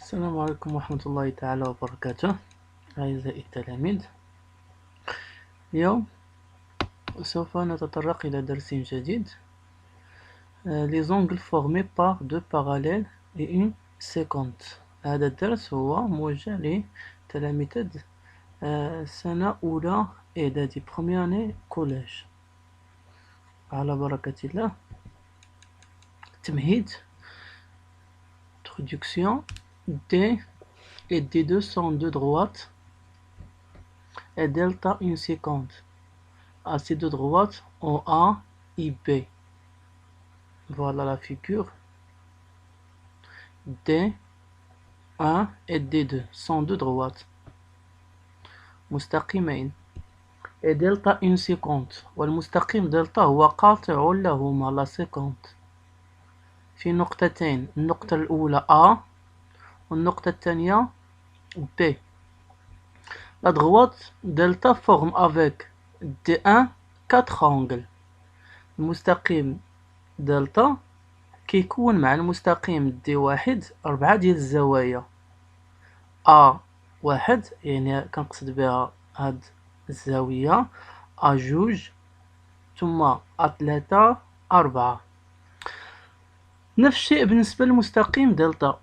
السلام عليكم ورحمة الله تعالى وبركاته. أعزائي التلاميذ، اليوم سوف نتطرق إلى درس جديد. Les angles formés par deux parallèles et une séquente. هذا الدرس هو موجه لتلاميذ سنة أولى إعدادي première année collège. على بركة الله. تمهيد introduction. D et D2 sont deux droites et delta une séquente. À ces deux droites ont A et B. Voilà la figure. D1 et D2 sont deux droites مستقيمين et delta une séquente. والمستقيم دلتا هو قاطع لهما لا séquente في نقطتين. النقطة الأولى A والنقطة الثانية B. La droite delta forme avec D1 4 angles. المستقيم دلتا كيكون مع المستقيم D1 4 ديال الزوايا. A1 يعني كنقصد بها هاد الزاوية، A2 ثم A3 4. نفس الشيء بالنسبة للمستقيم دلتا.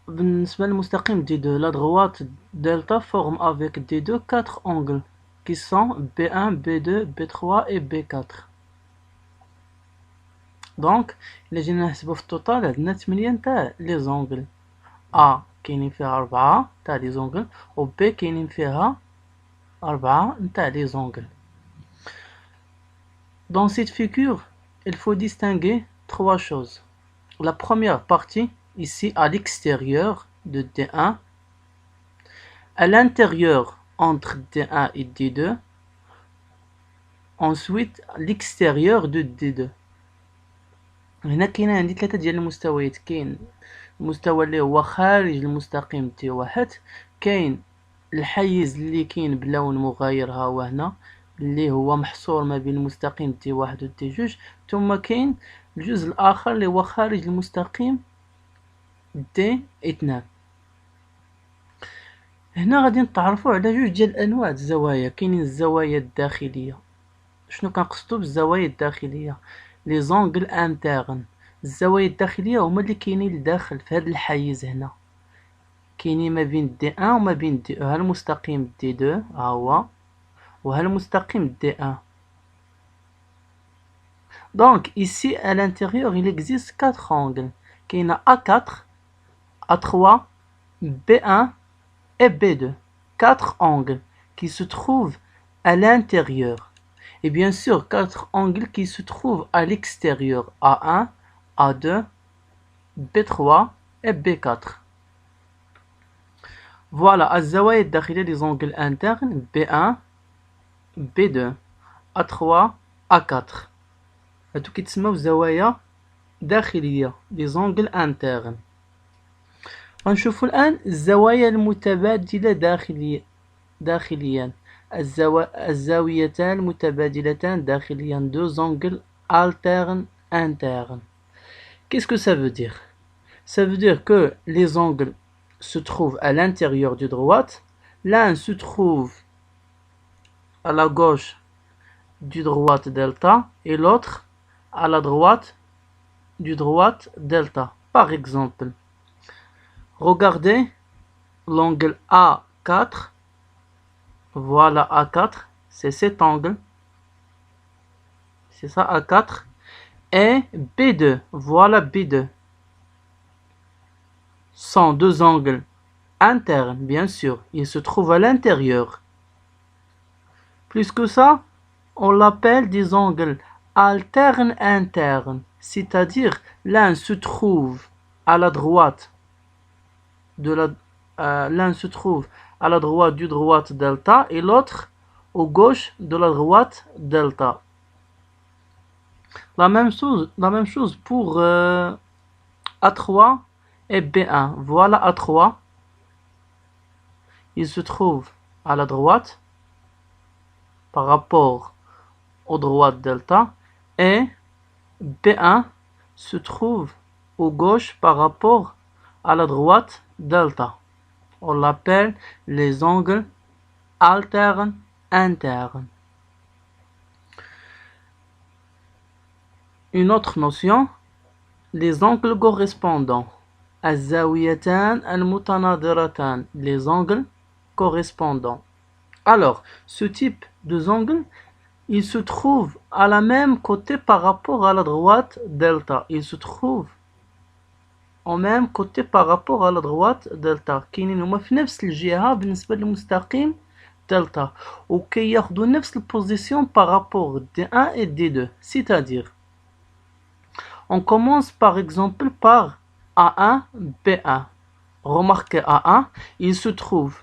بالنسبة للمستقيم D2, la droite delta forme avec D2 4 angles qui sont B1, B2, B3 et B4. Donc, إلا جينا نحسبو في التوتال عندنا 8 تاع لي زونغل. A كاينين فيها 4 تاع لي زونغل و B كاينين فيها 4 تاع لي زونغل. Dans cette figure, il faut distinguer trois choses. La première partie, ici à l'extérieur de D1, à l'intérieur entre D1 et D2, ensuite l'extérieur de D2. هنا كاين عندي ثلاثة ديال المستويات. كاين المستوى اللي هو خارج المستقيم T1، كاين الحيز اللي كاين بلون مغاير ها هو هنا اللي هو محصور ما بين المستقيم T1 و T2، ثم كاين الجزء الآخر اللي هو خارج المستقيم D2. هنا غادي نتعرفوا على جوج ديال انواع الزوايا. كاينين الزوايا الداخليه. شنو كنقصدوا بالزوايا الداخليه؟ لي زونغل انترن. الزوايا الداخليه هما اللي كاينين لداخل في هذا الحيز هنا، كاينين ما بين D1 وما بين D2. ها المستقيم D2 ها هو، وها المستقيم D1. Donc ici à l'intérieur il existe 4 angles. كاين A4, A3, B1 et B2, 4 angles qui se trouvent à l'intérieur. Et bien sûr, 4 angles qui se trouvent à l'extérieur. A1, A2, B3 et B4. Voilà, الزوايا الداخلية les angles internes B1, B2, A3, A4. هادو كيتسموا زوايا داخلية les angles internes. غنشوفوا الآن الزوايا المتبادلة داخليا. الزاويتان المتبادلتان داخليا. Deux angles alternes internes. Qu'est-ce que ça veut dire? Ça veut dire que les angles se trouvent à l'intérieur du droite. L'un se trouve à la gauche du droite delta et l'autre à la droite du droite delta. Par exemple, regardez l'angle A4. Voilà A4, c'est cet angle. C'est ça A4. Et B2, voilà B2. Sont deux angles internes, bien sûr. Ils se trouvent à l'intérieur. Plus que ça, on l'appelle des angles alternes internes. C'est-à-dire, l'un se trouve à la droite l'un se trouve à la droite du droite delta et l'autre au gauche de la droite delta. La même chose pour A3 et B1. Voilà A3. Il se trouve à la droite par rapport au droite delta et B1 se trouve au gauche par rapport à la droite delta. On l'appelle les angles alternes internes. Une autre notion, les angles correspondants. الزاويتان المتناظرتان, les angles correspondants. Alors, ce type de angle, il se trouve à la même côté par rapport à la droite delta. Il se trouve au même côté par rapport à la droite delta. كاينين هما في نفس الجهة بالنسبة للمستقيم delta. وكي ياخدوا نفس البوزيسيون par rapport D1 et D2. C'est-à-dire, on commence par exemple par A1, B1. Remarquez A1, il se trouve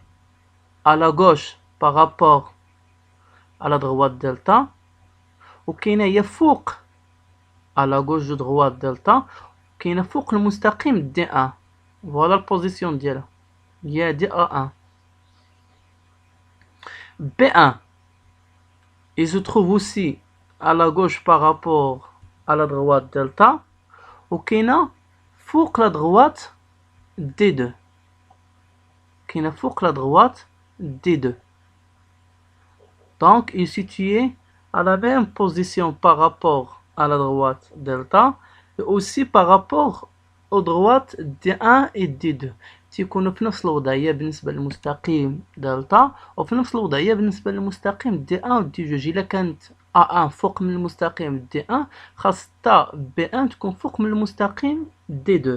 à la gauche par rapport à la droite delta. وكاينه هي فوق à la gauche de droite delta. وكاينه فوق المستقيم D1. Voilà la position ديالها. هي دي A1. B1, il se trouve aussi à la gauche par rapport à la droite delta. وكاينه فوق la droite D2. كاينه فوق la droite D2. Donc, il est situé à la même position par rapport à la droite delta et aussi par rapport aux droites D1 et D2. تيكونوا في نفس الوضعية بالنسبة للمستقيم دلتا وفي نفس الوضعية بالنسبة للمستقيم D1 و D2. إلا كانت A1 فوق من المستقيم D1 خاص تا B1 تكون فوق من المستقيم D2.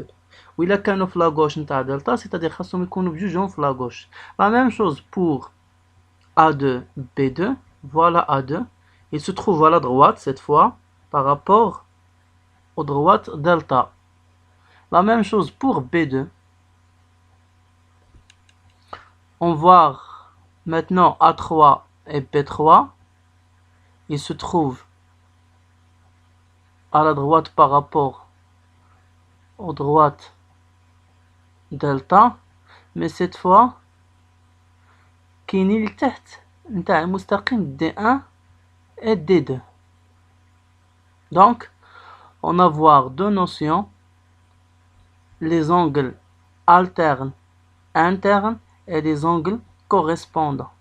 وإلا كانوا في لاغوش نتاع دلتا سيتادير خاصهم يكونوا بجوجهم في لاغوش. La même chose pour A2, B2, voilà A2. Il se trouve à la droite cette fois par rapport aux droites delta. La même chose pour B2. On voit maintenant A3 et B3. Il se trouve à la droite par rapport aux droites delta. Mais cette fois, كاين اللي تحت نتاع المستقيم D1 et D2. Donc, on va voir deux notions, les angles alternes internes et les angles correspondants.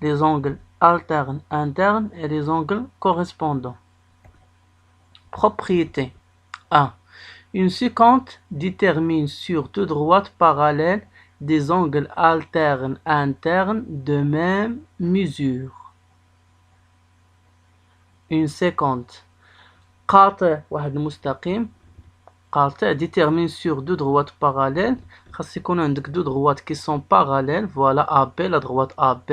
Les angles alternes internes et les angles correspondants. Propriété 1. Une séquence détermine sur deux droites parallèles des angles alternes internes de même mesure. Une séquence قاطع واحد المستقيم قاطع détermine sur deux droites parallèles. خاص يكون عندك deux droites qui sont parallèles. Voilà AB, la droite AB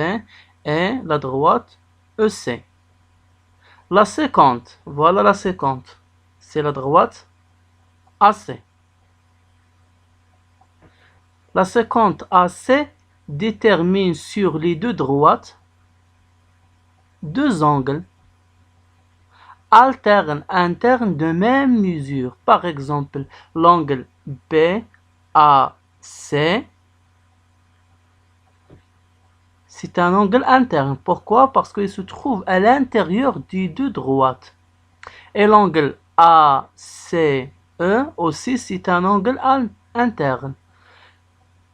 et la droite EC. La séquence, voilà la séquence, c'est la droite AC. La séquence AC détermine sur les deux droites deux angles alternes internes de même mesure. Par exemple, l'angle BAC, c'est un angle interne. Pourquoi? Parce qu'il se trouve à l'intérieur des deux droites. Et l'angle ACE aussi, c'est un angle interne.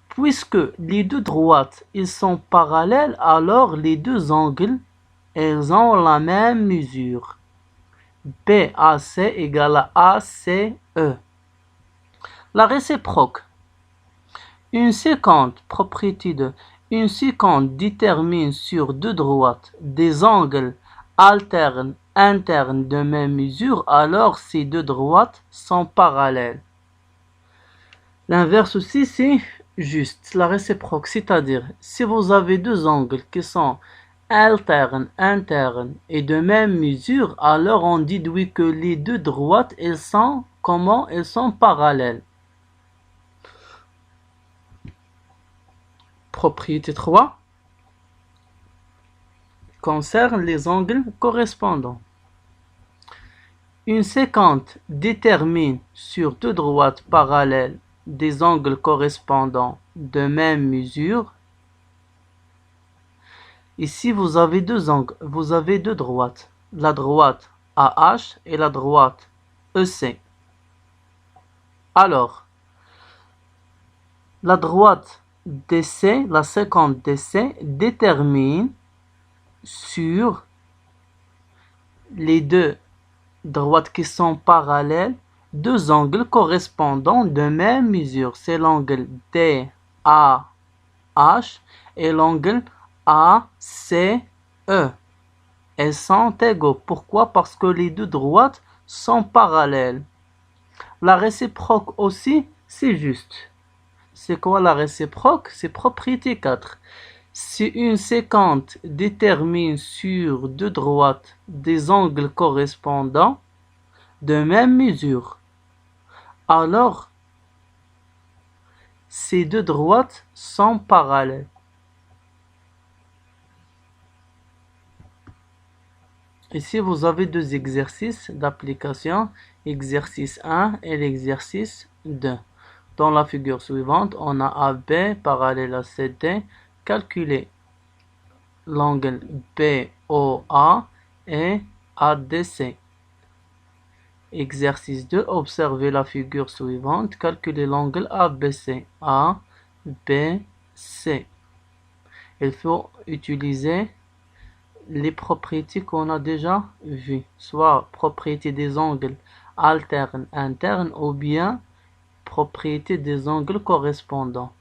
Puisque les deux droites ils sont parallèles, alors les deux angles ils ont la même mesure. BAC égale à ACE. La réciproque. Une séquence, propriété de une séquence détermine sur deux droites des angles alternes internes de même mesure, alors ces deux droites sont parallèles. L'inverse aussi c'est juste, la réciproque, c'est-à-dire si vous avez deux angles qui sont alternes, internes et de même mesure, alors on déduit que les deux droites, elles sont comment? Elles sont parallèles. Propriété 3 concerne les angles correspondants. Une séquence détermine sur deux droites parallèles des angles correspondants de même mesure. Ici, vous avez deux angles, vous avez deux droites, la droite AH et la droite EC. Alors, La droite DC, la séquente DC, détermine sur les deux droites qui sont parallèles deux angles correspondant de même mesure. C'est l'angle DAH et l'angle ACE. Elles sont égaux. Pourquoi? Parce que les deux droites sont parallèles. La réciproque aussi, c'est juste. C'est quoi la réciproque? C'est propriété 4. Si une séquente détermine sur deux droites des angles correspondants de même mesure, alors ces deux droites sont parallèles. Ici, vous avez deux exercices d'application, exercice 1 et l'exercice 2. Dans la figure suivante, on a AB parallèle à CD. Calculez l'angle BOA et ADC. Exercice 2, observez la figure suivante. Calculez l'angle ABC. ABC. Il faut utiliser les propriétés qu'on a déjà vues, soit propriété des angles alternes internes ou bien propriété des angles correspondants.